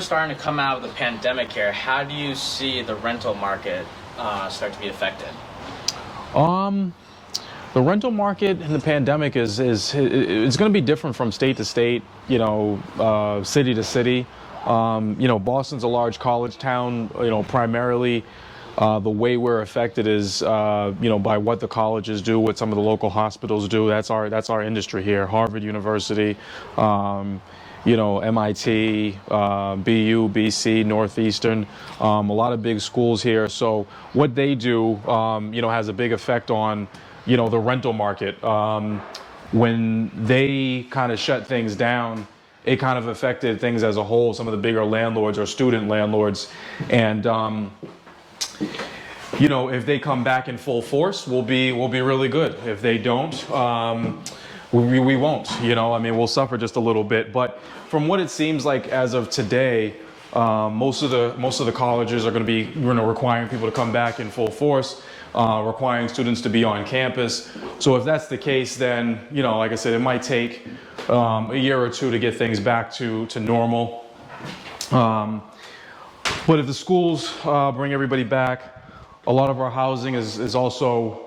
starting to come out of the pandemic here, how do you see the rental market start to be affected? The rental market in the pandemic is it's going to be different from state to state, city to city. Boston's a large college town. Primarily the way we're affected is by what the colleges do, what some of the local hospitals do. That's our industry here. Harvard University, MIT, BU, BC, Northeastern, a lot of big schools here. So what they do, has a big effect on, the rental market. When they kind of shut things down, it kind of affected things as a whole. Some of the bigger landlords or student landlords, and if they come back in full force, we'll be really good. If they don't, we won't. We'll suffer just a little bit. But from what it seems like as of today, most of the colleges are going to be requiring people to come back in full force, requiring students to be on campus. So if that's the case, then like I said, it might take a year or two to get things back to normal. But if the schools bring everybody back, a lot of our housing is also,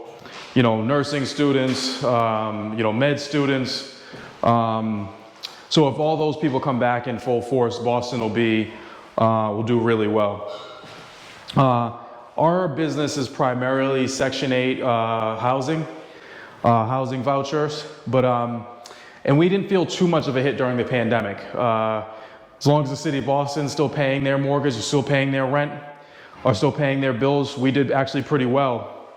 nursing students, med students. So if all those people come back in full force, Boston will do really well. Our business is primarily Section 8 housing vouchers, but and we didn't feel too much of a hit during the pandemic. As long as the city of Boston is still paying their mortgage, is still paying their rent, are still paying their bills, we did actually pretty well.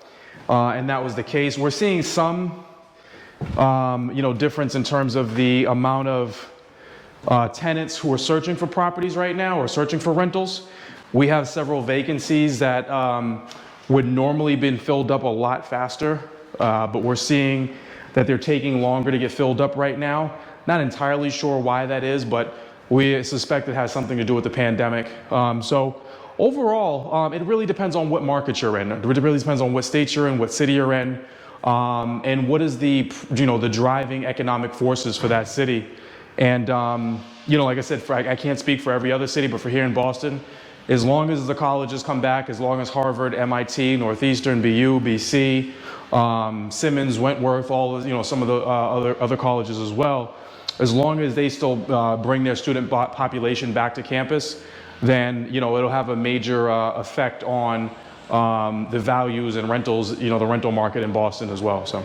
And that was the case. We're seeing some, difference in terms of the amount of tenants who are searching for properties right now or searching for rentals. We have several vacancies that would normally been filled up a lot faster, but we're seeing that they're taking longer to get filled up right now. Not entirely sure why that is, but we suspect it has something to do with the pandemic. So overall, it really depends on what market you're in. It really depends on what state you're in, what city you're in, and what is the driving economic forces for that city. And like I said, I can't speak for every other city, but for here in Boston, as long as the colleges come back, as long as Harvard, MIT, Northeastern, BU, BC, Simmons, Wentworth, some of the other colleges as well, as long as they still bring their student population back to campus, then it'll have a major effect on the values and rentals, the rental market in Boston as well. So.